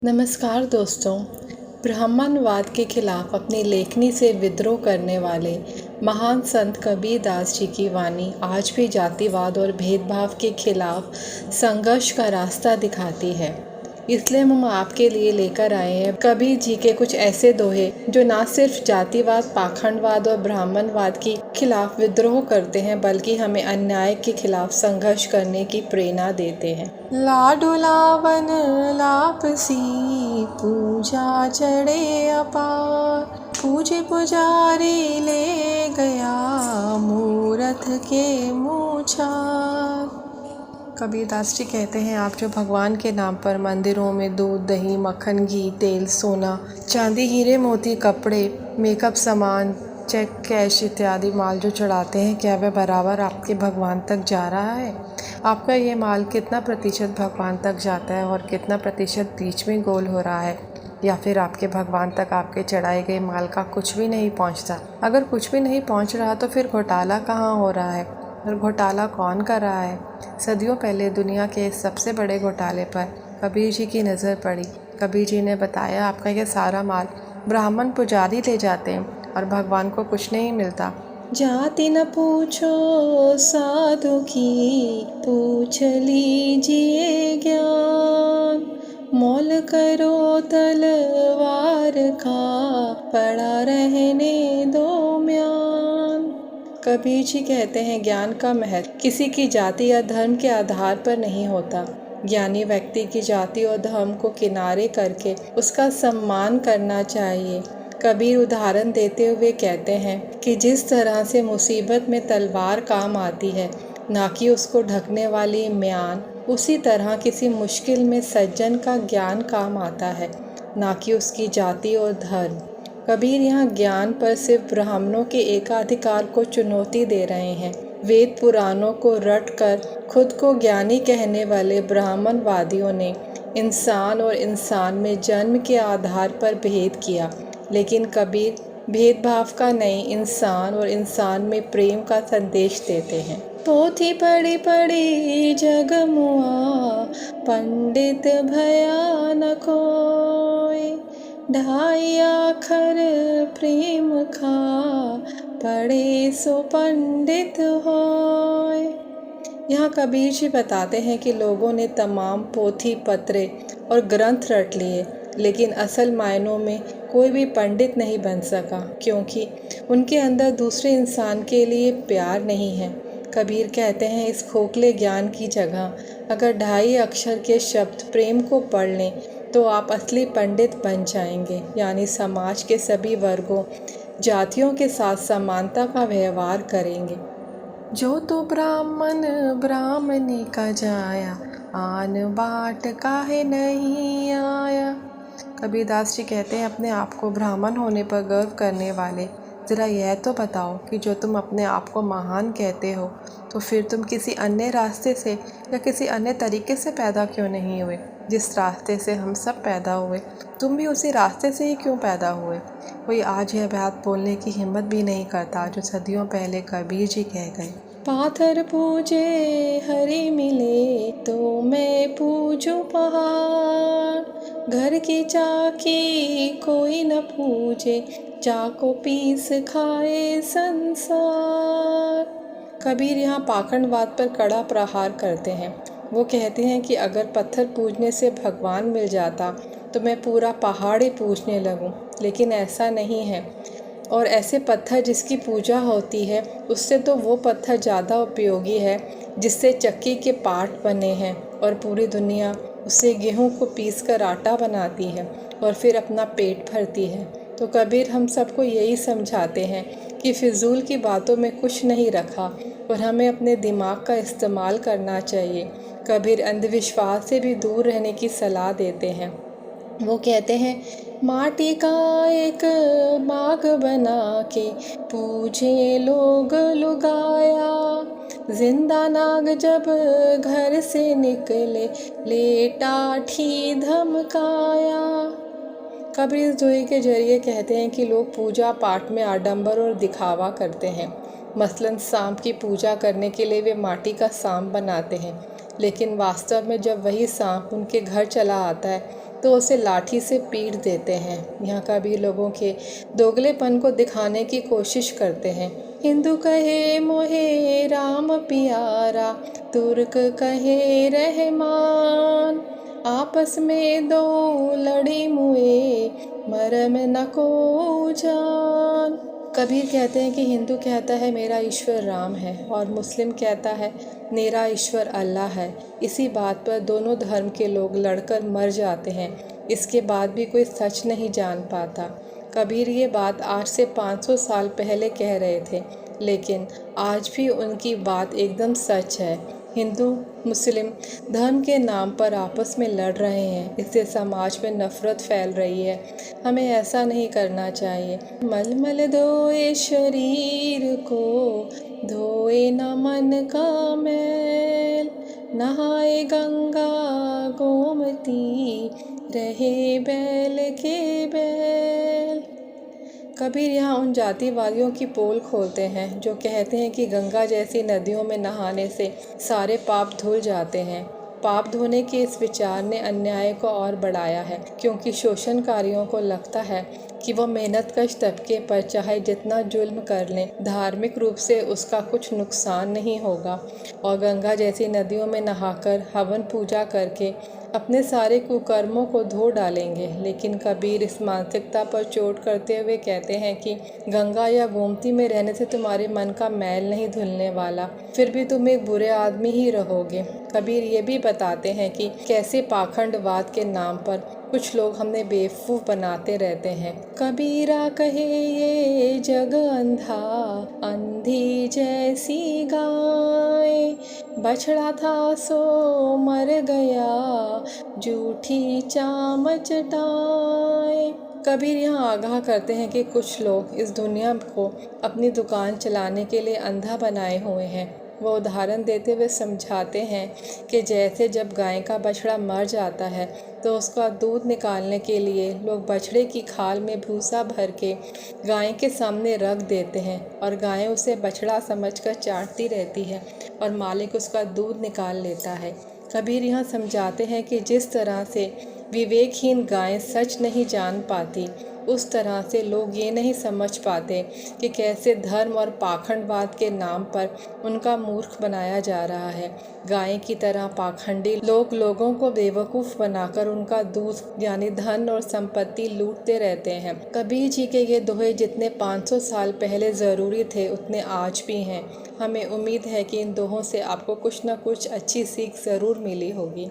नमस्कार दोस्तों। ब्राह्मणवाद के खिलाफ अपनी लेखनी से विद्रोह करने वाले महान संत कबीरदास जी की वाणी आज भी जातिवाद और भेदभाव के खिलाफ संघर्ष का रास्ता दिखाती है। इसलिए हम आपके लिए लेकर आए हैं कबीर जी के कुछ ऐसे दोहे जो न सिर्फ जातिवाद, पाखंडवाद और ब्राह्मणवाद के खिलाफ विद्रोह करते हैं, बल्कि हमें अन्याय के खिलाफ संघर्ष करने की प्रेरणा देते हैं। लाडू लावन लापसी पूजा चढ़े अपार, पूजे पुजारी ले गया मूरत के मूछार। कबीरदास जी कहते हैं, आप जो भगवान के नाम पर मंदिरों में दूध, दही, मक्खन, घी, तेल, सोना, चांदी, हीरे, मोती, कपड़े, मेकअप सामान, चेक, कैश इत्यादि माल जो चढ़ाते हैं, क्या वह बराबर आपके भगवान तक जा रहा है? आपका ये माल कितना प्रतिशत भगवान तक जाता है और कितना प्रतिशत बीच में गोल हो रहा है? या फिर आपके भगवान तक आपके चढ़ाए गए माल का कुछ भी नहीं पहुंचता? अगर कुछ भी नहीं पहुंच रहा तो फिर घोटाला कहाँ हो रहा है और घोटाला कौन कर रहा है? सदियों पहले दुनिया के इस सबसे बड़े घोटाले पर कबीर जी की नज़र पड़ी। कबीर जी ने बताया, आपका ये सारा माल ब्राह्मण पुजारी ले जाते हैं और भगवान को कुछ नहीं मिलता। जाति न पूछो साधु की, पूछ लीजिए ज्ञान। मोल करो तलवार का, पड़ा रहने दो म्यान। कबीर जी कहते हैं, ज्ञान का महत्व किसी की जाति या धर्म के आधार पर नहीं होता। ज्ञानी व्यक्ति की जाति और धर्म को किनारे करके उसका सम्मान करना चाहिए। कबीर उदाहरण देते हुए कहते हैं कि जिस तरह से मुसीबत में तलवार काम आती है, ना कि उसको ढकने वाली म्यान, उसी तरह किसी मुश्किल में सज्जन का ज्ञान काम आता है, ना कि उसकी जाति और धर्म। कबीर यहाँ ज्ञान पर सिर्फ ब्राह्मणों के एकाधिकार को चुनौती दे रहे हैं। वेद पुराणों को रट कर खुद को ज्ञानी कहने वाले ब्राह्मणवादियों ने इंसान और इंसान में जन्म के आधार पर भेद किया, लेकिन कबीर भेदभाव का नहीं, इंसान और इंसान में प्रेम का संदेश देते हैं। पोथी पढ़ी पढ़ी जग मुआ, पंडित भया न कोय। ढाई आखर प्रेम खा, पढ़े सो पंडित होय। यहाँ कबीर जी बताते हैं कि लोगों ने तमाम पोथी पत्रे और ग्रंथ रट लिए, लेकिन असल मायनों में कोई भी पंडित नहीं बन सका, क्योंकि उनके अंदर दूसरे इंसान के लिए प्यार नहीं है। कबीर कहते हैं, इस खोखले ज्ञान की जगह अगर ढाई अक्षर के शब्द प्रेम को पढ़ लें तो आप असली पंडित बन जाएंगे, यानी समाज के सभी वर्गों, जातियों के साथ समानता का व्यवहार करेंगे। जो तो ब्राह्मण ब्राह्मणी का जाया, आन बाट काहे नहीं आया। कबीरदास जी कहते हैं, अपने आप को ब्राह्मण होने पर गर्व करने वाले, ज़रा यह तो बताओ कि जो तुम अपने आप को महान कहते हो, तो फिर तुम किसी अन्य रास्ते से या किसी अन्य तरीके से पैदा क्यों नहीं हुए? जिस रास्ते से हम सब पैदा हुए, तुम भी उसी रास्ते से ही क्यों पैदा हुए? कोई आज यह बात बोलने की हिम्मत भी नहीं करता जो सदियों पहले कबीर जी कह गए। पाथर पूजे हरि मिले, तो मैं पूजूं पहाड़। घर की चाकी कोई न पूजे, चाको पीस खाए संसार। कबीर यहाँ पाखंडवाद पर कड़ा प्रहार करते हैं। वो कहते हैं कि अगर पत्थर पूजने से भगवान मिल जाता तो मैं पूरा पहाड़ ही पूजने लगूं, लेकिन ऐसा नहीं है। और ऐसे पत्थर जिसकी पूजा होती है, उससे तो वो पत्थर ज़्यादा उपयोगी है जिससे चक्की के पार्ट बने हैं, और पूरी दुनिया उससे गेहूं को पीसकर आटा बनाती है और फिर अपना पेट भरती है। तो कबीर हम सबको यही समझाते हैं कि फिजूल की बातों में कुछ नहीं रखा और हमें अपने दिमाग का इस्तेमाल करना चाहिए। कबीर अंधविश्वास से भी दूर रहने की सलाह देते हैं। वो कहते हैं, माटी का एक बाग बना के पूजे लोग लुगाया। जिंदा नाग जब घर से निकले, लेटाठी धमकाया। कबीर इस दोहे के जरिए कहते हैं कि लोग पूजा पाठ में आडंबर और दिखावा करते हैं। मसलन सांप की पूजा करने के लिए वे माटी का सांप बनाते हैं, लेकिन वास्तव में जब वही सांप उनके घर चला आता है तो उसे लाठी से पीट देते हैं। यहाँ कबीर लोगों के दोगलेपन को दिखाने की कोशिश करते हैं। हिंदू कहे मोहे राम प्यारा, तुर्क कहे रहमान, आपस में दो लड़ी मुए, मरम न को जान। कबीर कहते हैं कि हिंदू कहता है मेरा ईश्वर राम है और मुस्लिम कहता है मेरा ईश्वर अल्लाह है। इसी बात पर दोनों धर्म के लोग लड़कर मर जाते हैं। इसके बाद भी कोई सच नहीं जान पाता। कबीर ये बात आज से 500 साल पहले कह रहे थे, लेकिन आज भी उनकी बात एकदम सच है। हिंदू मुस्लिम धर्म के नाम पर आपस में लड़ रहे हैं, इससे समाज में नफ़रत फैल रही है। हमें ऐसा नहीं करना चाहिए। मलमल धोए शरीर को, धोए न मन का मैल, नहाए गंगा गोमती, रहे बैल के बैल। कबीर यहाँ उन जातिवादियों की पोल खोलते हैं जो कहते हैं कि गंगा जैसी नदियों में नहाने से सारे पाप धुल जाते हैं। पाप धोने के इस विचार ने अन्याय को और बढ़ाया है, क्योंकि शोषणकारियों को लगता है कि वो मेहनतकश तबके पर चाहे जितना जुल्म कर लें, धार्मिक रूप से उसका कुछ नुकसान नहीं होगा और गंगा जैसी नदियों में नहाकर हवन पूजा करके अपने सारे कुकर्मों को धो डालेंगे। लेकिन कबीर इस मानसिकता पर चोट करते हुए कहते हैं कि गंगा या गोमती में रहने से तुम्हारे मन का मैल नहीं धुलने वाला, फिर भी तुम एक बुरे आदमी ही रहोगे। कबीर ये भी बताते हैं कि कैसे पाखंडवाद के नाम पर कुछ लोग हमें बेवकूफ़ बनाते रहते हैं। कबीरा कहे ये जग अंधा, अंधी जैसी गाय, बछड़ा था सो मर गया, झूठी चाम चटाए। कबीर यहाँ आगाह करते हैं कि कुछ लोग इस दुनिया को अपनी दुकान चलाने के लिए अंधा बनाए हुए हैं। वो उदाहरण देते हुए समझाते हैं कि जैसे जब गाय का बछड़ा मर जाता है तो उसका दूध निकालने के लिए लोग बछड़े की खाल में भूसा भर के गाय के सामने रख देते हैं और गाय उसे बछड़ा समझकर चाटती रहती है और मालिक उसका दूध निकाल लेता है। कबीर यहाँ समझाते हैं कि जिस तरह से विवेकहीन गाय सच नहीं जान पाती, उस तरह से लोग ये नहीं समझ पाते कि कैसे धर्म और पाखंडवाद के नाम पर उनका मूर्ख बनाया जा रहा है। गाय की तरह पाखंडी लोग लोगों को बेवकूफ़ बनाकर उनका दूध यानी धन और संपत्ति लूटते रहते हैं। कबीर जी के ये दोहे जितने 500 साल पहले ज़रूरी थे उतने आज भी हैं। हमें उम्मीद है कि इन दोहों से आपको कुछ न कुछ अच्छी सीख ज़रूर मिली होगी।